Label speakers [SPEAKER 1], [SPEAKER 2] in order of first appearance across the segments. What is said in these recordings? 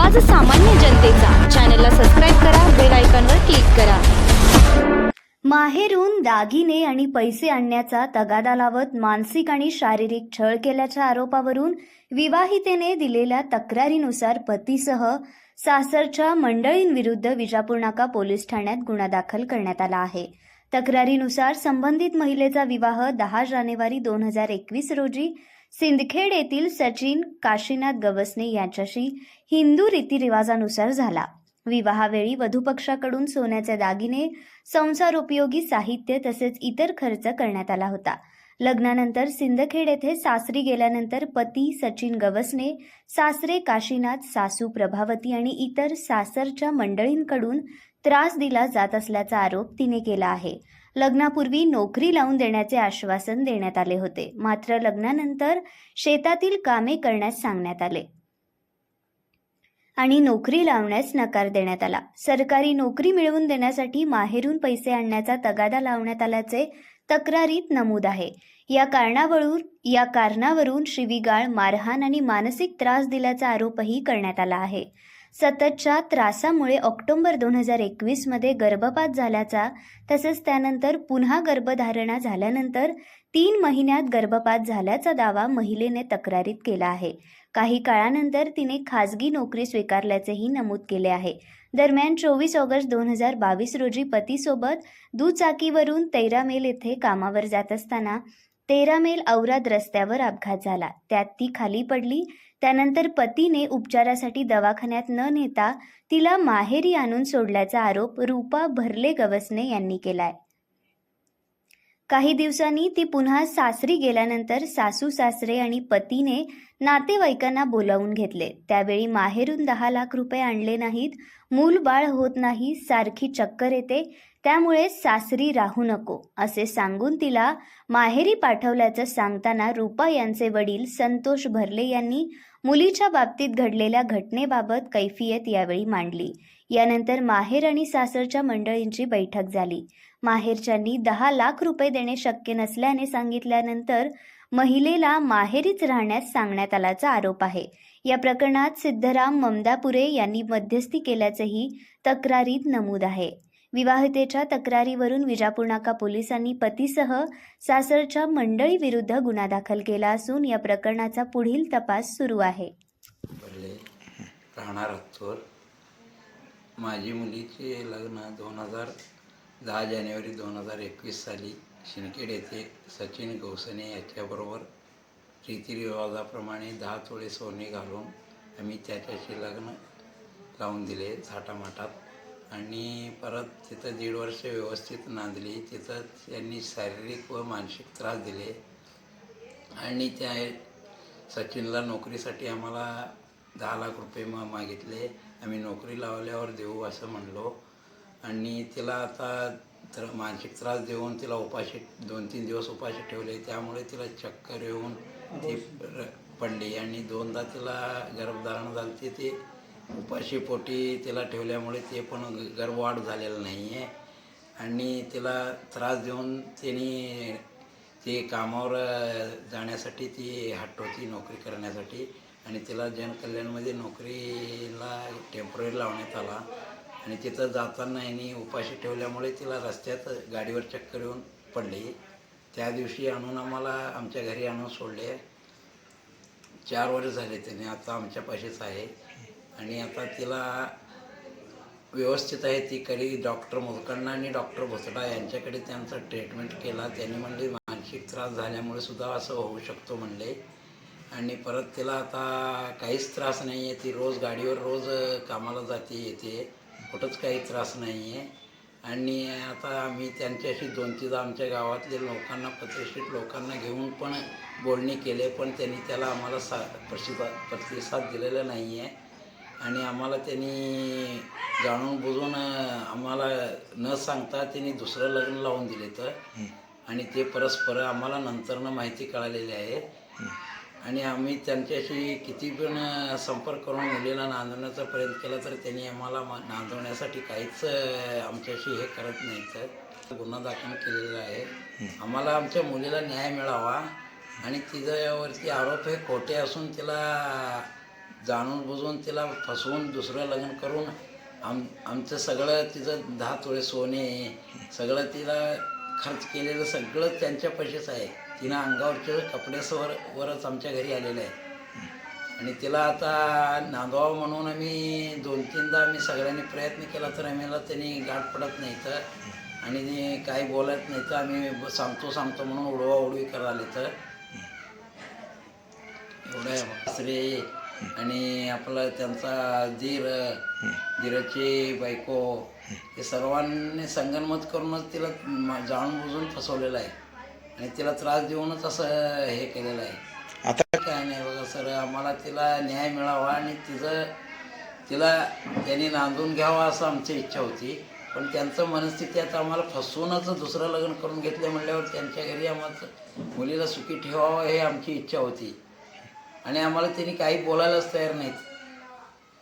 [SPEAKER 1] आवाज सामान्य जनतेचा। चॅनलला सबस्क्राइब करा, बेल आयकॉनवर क्लिक करा।
[SPEAKER 2] माहेरून दागिने आणि पैसे आणण्याचा तगादा लावत मानसिक आणि शारीरिक छळ केल्याच्या आरोपावरून विवाहितेने दिलेल्या तक्रारीनुसार पतीसह सासरच्या मंडळींविरुद्ध विजापूर नाका पोलीस ठाण्यात गुन्हा दाखल करण्यात आला आहे। तक्रारीनुसार संबंधित महिलेचा विवाह 10 जानेवारी 2021 रोजी सिंदखेड येथील सचिन काशीनाथ गवसने यांच्याशी हिंदू रीतिरिवाजानुसार झाला। विवाहावेळी वधूपक्षाकडून सोन्याचे दागिने, संसार उपयोगी साहित्य तसेच इतर खर्च करण्यात आला होता। लग्नानंतर सिंदखेड येथे सासरी गेल्यानंतर पती सचिन गवसने सासरे काशीनाथ, सासू प्रभावती आणि इतर सासरच्या मंडळींकडून त्रास दिला जात असल्याचा आरोप तिने केला आहे। लग्नापूर्वी नोकरी लावून देण्याचे आश्वासन देण्यात आले होते, मात्र लग्नानंतर शेतातील कामे करण्यास सांगण्यात आले आणि नोकरी लावण्यास नकार देण्यात आला। सरकारी नोकरी मिळवून देण्यासाठी माहेरून पैसे आणण्याचा तगादा लावण्यात आल्याचे तक्रारीत नमूद आहे। या कारणावरून शिवीगाळ, मारहाण आणि मानसिक त्रास दिल्याचा आरोपही करण्यात आला आहे। सततच्या त्रासामुळे ऑक्टोबर 2021 मध्ये गर्भपात झाल्याचा तसेच त्यानंतर पुन्हा गर्भधारणा झाल्यानंतर 3 महिन्यात गर्भपात झाल्याचा दावा महिलेने तक्रारीत केला आहे। काही काळानंतर तिने खासगी नोकरी स्वीकारल्याचेही नमूद केले आहे। दरम्यान 24 ऑगस्ट 2022 रोजी पतीसोबत दुचाकीवरून 13 मेल येथे कामावर जात असताना 13 मेल औराद रस्त्यावर अपघात झाला। त्यात ती खाली पडली। त्यानंतर पतीने उपचारासाठी दवाखान्यात न नेता तिला माहेरी आणून सोडल्याचा आरोप रूपा भरले गवसने यांनी केलाय। काही दिवसांनी ती पुन्हा सासरी गेल्यानंतर सासू सासरे आणि पतीने नातेवाईकांना बोलावून घेतले। त्यावेळी माहेरून 10 लाख रुपये आणले नाहीत, मूल बाळ होत नाही, सारखी चक्कर येते, त्यामुळे सासरी राहू नको असे सांगून तिला माहेरी पाठवल्याचं सांगताना रूपा यांचे वडील संतोष भरले यांनी मुलीच्या बाबतीत घडलेल्या घटनेबाबत कैफियत यावेळी मांडली। यानंतर माहेर आणि सासरच्या मंडळींची बैठक झाली। माहेरच्यांनी 10 लाख रुपये देणे शक्य नसल्याने सांगितल्यानंतर महिलेला माहेरीच राहण्यास सांगण्यात आल्याचा आरोप आहे। या प्रकरणात सिद्धराम ममदापुरे यांनी मध्यस्थी केल्याचेही तक्रारीत नमूद आहे। विवाहितेच्या तक्रारीवरून विजापूर नाका पोलिसांनी पतीसह सासरच्या मंडळीविरुद्ध गुन्हा दाखल केला असून या प्रकरणाचा पुढील तपास सुरू आहे।
[SPEAKER 3] राहणार हत्तूर। माझी मुलीचे लग्न 10 जानेवारी 2021 साली सिंदखेड येथे सचिन गवसने याच्याबरोबर रीतिरिवाजाप्रमाणे 10 तोळे सोने घालून आम्ही त्याच्याशी लग्न लावून दिले थाटामाटात आणि परत तिथं 1.5 वर्ष व्यवस्थित नांदली। तिथं त्यांनी शारीरिक व मानसिक त्रास दिले आणि त्या सचिनला नोकरीसाठी आम्हाला 10 लाख रुपये मागितले। आम्ही नोकरी लावल्यावर देऊ असं म्हणलो आणि तिला आता तर मानसिक त्रास देऊन तिला उपाशी 2-3 दिवस उपाशी ठेवले। त्यामुळे तिला चक्कर येऊन ती पडली आणि 2दा तिला गर्भधारणा झाली। ते उपाशी पोटी तिला ठेवल्यामुळे ते पण गर्भवाढ झालेलं नाही आहे आणि तिला त्रास देऊन त्यांनी ते कामावर जाण्यासाठी ती हटवती नोकरी करण्यासाठी आणि तिला जनकल्याणमध्ये नोकरीला टेम्पररी लावण्यात आला आणि तिथं जाताना यांनी उपाशी ठेवल्यामुळे तिला रस्त्यात गाडीवर चक्कर येऊन पडली। त्या दिवशी आणून आम्हाला आमच्या घरी आणून सोडले। 4 वर्ष झाले त्याने आता आमच्यापाशीच आहे आणि आता तिला व्यवस्थित आहे। ती कधी डॉक्टर मुलकर्णा आणि डॉक्टर भोसडा यांच्याकडे त्यांचा ट्रीटमेंट केला। त्यांनी म्हणले मानसिक त्रास झाल्यामुळे सुद्धा असं होऊ शकतो म्हणले आणि परत तिला आता काहीच त्रास नाही आहे। ती रोज गाडीवर रोज कामाला जाते येते, कुठंच काही त्रास नाही आहे आणि आता आम्ही त्यांच्याशी 2-3 आमच्या गावातले लोकांना प्रतिष्ठित लोकांना घेऊन पण बोलणी केले, पण त्यांनी त्याला आम्हाला प्रतिसाद दिलेला नाही आहे आणि आम्हाला त्यांनी जाणून बुजून आम्हाला न सांगता त्यांनी दुसरं लग्न लावून दिले तर आणि ते परस्पर आम्हाला नंतरनं माहिती कळालेली आहे आणि आम्ही त्यांच्याशी किती पण संपर्क करून मुलीला नांदवण्याचा प्रयत्न केला तर त्यांनी आम्हाला नांदवण्यासाठी काहीच आमच्याशी हे करत नाही। तर गुन्हा दाखल केलेला आहे। आम्हाला आमच्या मुलीला न्याय मिळावा आणि तिच्यावरती आरोप हे खोटे असून तिला जाणून बुजून तिला फसवून दुसरं लग्न करून आमचं सगळं तिचं 10 तोळे सोने सगळं तिला खर्च केलेलं सगळं त्यांच्या पैसेच आहे. तिनं अंगावरचे कपड्यासवर वरच आमच्या घरी आलेलं आहे. आणि तिला आता नांदवावं म्हणून आम्ही 2-3दा आम्ही सगळ्यांनी प्रयत्न केला तर आम्हाला त्यांनी गाठ पडत नाही तर आणि काही बोलत नाही तर आम्ही सांगतो म्हणून उडवाउडवी करायला तर एवढं आहे. दुसरे आणि आपलं त्यांचा धीराची बायको हे सर्वांनी संगनमत करूनच तिला जाणून बुजून फसवलेलं आहे आणि तिला त्रास देऊनच असं हे केलेलं आहे.
[SPEAKER 4] आता
[SPEAKER 3] काय नाही बघा सर, आम्हाला तिला न्याय मिळावा आणि तिला त्यांनी नांदून घ्यावा असं आमची इच्छा होती. पण त्यांचं मनस्थिती आता आम्हाला फसवूनच दुसरं लग्न करून घेतले म्हणल्यावर त्यांच्या घरी आम्हाला मुलीला सुखी ठेवावं हे आमची इच्छा होती. आणि आम्हाला त्यांनी काही बोलायलाच तयार नाहीत.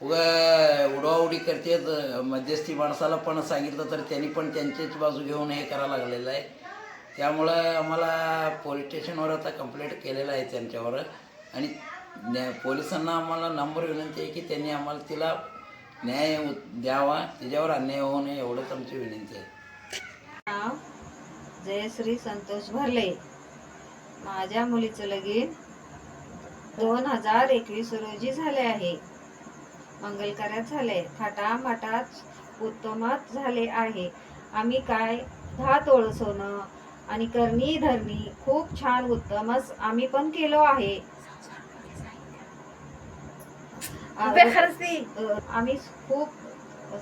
[SPEAKER 3] उडवाउडी करते. मध्यस्थी माणसाला पण सांगितलं तर त्यांनी पण त्यांचीच बाजू घेऊन हे करायला लागलेलं आहे. त्यामुळं आम्हाला पोलीस स्टेशनवर आता कंप्लेंट केलेलं आहे त्यांच्यावर आणि पोलिसांना आम्हाला नम्र विनंती आहे की त्यांनी आम्हाला तिला न्याय द्यावा, तिच्यावर अन्याय होऊ नये एवढंच आमची विनंती आहे.
[SPEAKER 5] नाव जयश्री संतोष भरले. माझ्या मुलीचं लगीन 2021 रोजी झाले आहे. मंगलकार्यात झाले, थाटामाटात उत्तमात झाले आहे. आम्ही काय 10 तोळ सोनं आणि करणी धरणी खूप छान उत्तमच आम्ही पण केलो आहे. आम्ही खूप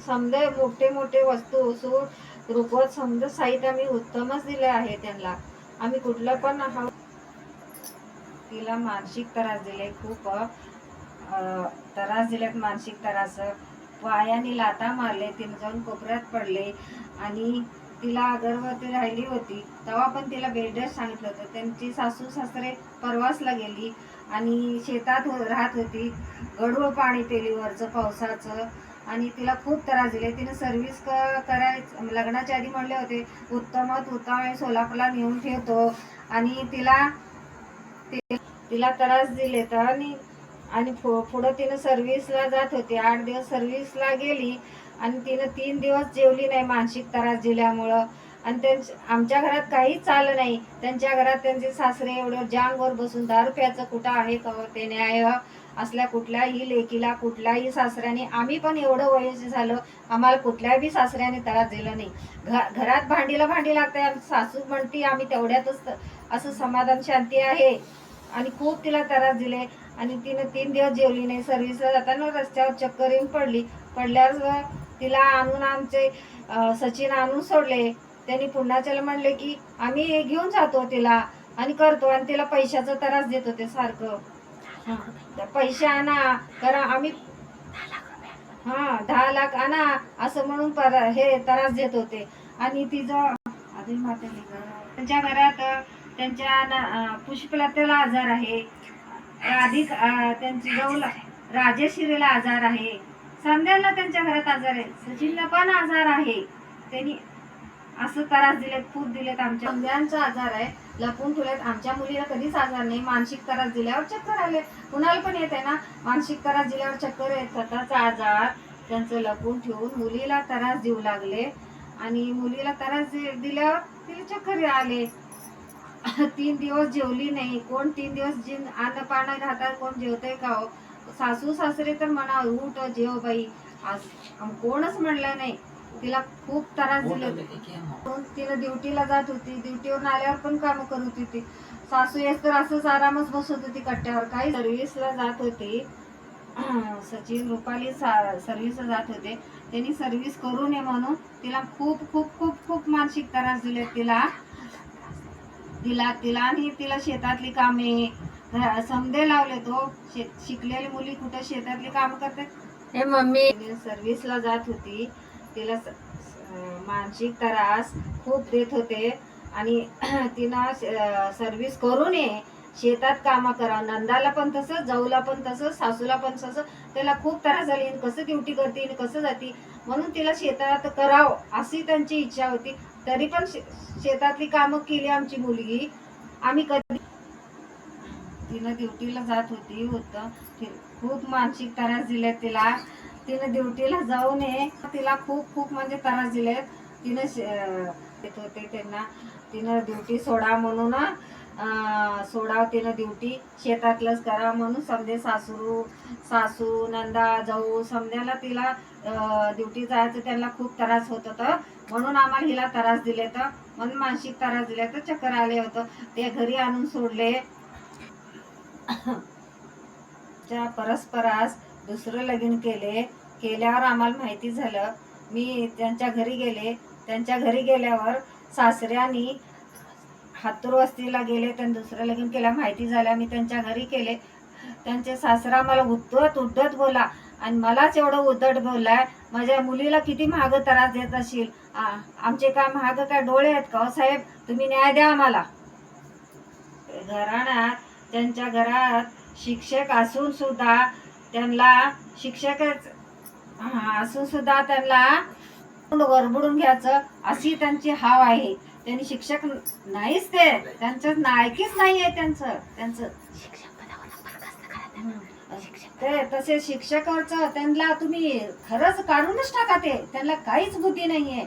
[SPEAKER 5] समजे मोठे मोठे वस्तू सूट रुपवत समजा साहित्य आम्ही उत्तमच दिले आहे त्यांना. आम्ही कुठलं पण तिला मानसिक त्रास दिले, खूप त्रास दिलेत. मानसिक त्रास, पायाने लाथा मारले, तिने जाऊन कोपऱ्यात पडले आणि तिला गर्भवती राहिली होती तेव्हा पण तिला बेड रेस्ट सांगितलं होतं. त्यांची सासू सासरे परवासला गेली आणि शेतात राहत होती. गढूळ पाणी पेली वरचं पावसाचं आणि तिला खूप त्रास दिले. तिने सर्व्हिस करायचं लग्नाच्या आधी म्हणले होते उत्तम सोलापूरला नेऊन ठेवतो आणि तिला त्रास दिले तर आणि पुढं तिनं सर्व्हिसला जात होती. 8 दिवस सर्व्हिसला गेली आणि तिनं 3 दिवस जेवली नाही मानसिक त्रास दिल्यामुळं. आणि आमच्या घरात काहीच चाललं नाही. त्यांच्या घरात त्यांचे सासरे एवढं जांगवर बसून 10 रुपयाचं कुठं आहे का ते न्याय असल्या कुठल्याही लेकीला कुठल्याही सासऱ्याने. आम्ही पण एवढं वयस्क झालं, आम्हाला कुठल्याही सासऱ्याने त्रास दिला नाही. घरात भांडीला भांडी लागते. सासू म्हणती आम्ही तेवढ्यातच असं समाधान शांती आहे. आणि खूप तिला त्रास दिले आणि तिनं 3 दिवस जेवली नाही. सर्व्हिसला जाताना रस्त्यावर चक्कर येऊन पडल्यावर तिला आणून आमचे सचिन आणून सोडले. त्यांनी पुण्याच्याला म्हणले की आम्ही घेऊन जातो तिला आणि करतो आणि तिला पैशाचा त्रास देत होते सारखं. पैसे आणा करा आम्ही 10 लाख आणा असं म्हणून हे त्रास देत होते. आणि तिचं त्यांच्या घरात त्यांच्या पुष्पलतेला आजार आहे, त्यांची जाऊ राजेश्रीला आजार आहे, संध्याला त्यांच्या घरात आजार आहे, सचिनला पण आजार आहे. त्यांनी असं त्रास दिलेत, खूप दिलेत. आमच्या संध्यांचा आजार आहे, लपून ठेवलेत. आमच्या मुलीला कधीच आजार नाही. मानसिक त्रास दिल्यावर चक्कर आले, कुणाला पण येते ना मानसिक त्रास दिल्यावर चक्कर येत. स्वतःचा आजार त्यांचं लपून ठेवून मुलीला त्रास देऊ लागले आणि मुलीला त्रास दिल्यावर तिला चक्कर आले. 3 दिवस जेवली नाही. कोण 3 दिवस अन्न पाणी राहतात, कोण जेवतंय का हो? सासू सासरे तर म्हणा उठ जेव बाई, कोणच म्हणलं नाही. तिला खूप त्रास दिले. तिला ड्युटीला जात होती, ड्युटीवरून आल्यावर पण काम करत होती. सासू येस तर असंच आरामच बसत होती कट्ट्यावर. काही सर्व्हिसला जात होती. सचिन रुपाली सर्व्हिसला जात होते. त्यांनी सर्व्हिस करू नये म्हणून तिला खूप खूप खूप खूप मानसिक त्रास दिले. तिला आणि तिला शेतातली कामे समजे लावले. तो शिकलेली मुली कुठं शेतातली काम करते. हे मम्मी सर्व्हिसला जात होती, तिला मानसिक त्रास खूप देत होते आणि तिनं सर्व्हिस करू नये, शेतात कामं करावं. नंदाला पण तसंच, जाऊला पण तसंच, सासूला पण तसं. त्याला खूप त्रास झाली. कसं ड्युटी करते कसं जाते म्हणून तिला शेतात करावं अशी त्यांची इच्छा होती. तरी पण शेतातली कामं केली आमची मुलगी. आम्ही कधी तिनं ड्युटीला जात होती खूप मानसिक त्रास दिले तिला. तिनं ड्युटीला जाऊ नये, तिला खूप म्हणजे त्रास दिले. तिनं येत होते त्यांना, तिनं ड्युटी सोडा म्हणून सोडाव, तिनं ड्युटी शेतातलंच करा म्हणून समजे सासू नंदा जाऊ समजायला तिला ड्युटी जायचं त्यांना खूप त्रास होत होतं. म्हणून आम्हाला हिला त्रास दिले तर म्हणून मानसिक त्रास दिले तर चक्कर आले होतं. ते घरी आणून सोडले. त्या परस्परास दुसरं लगीन केल्यावर आम्हाला माहिती झालं. मी त्यांच्या घरी गेले. त्यांच्या घरी गेल्यावर सासऱ्यांनी हातूर वस्तीला गेले. त्यांनी दुसरं लगीन केल्या माहिती झाल्या. मी त्यांच्या घरी केले. त्यांचे सासरा मला उद्धट बोला आणि मलाच एवढं उद्धट बोललाय. माझ्या मुलीला किती महाग त्रास देत असशील. आमचे काय महाग काय डोळे आहेत का साहेब? तुम्ही न्याय द्या आम्हाला. घराण्यात त्यांच्या घरात शिक्षक असून सुद्धा त्यांना गरबडून घ्यायचं अशी त्यांची हाव आहे. त्यांनी शिक्षक नाहीच, त्यांचं नायकीच नाही आहे. त्यांचं ते तसे शिक्षकाचं त्यांना तुम्ही खरंच काढूनच टाका. त्यांना काहीच बुद्धी नाहीये.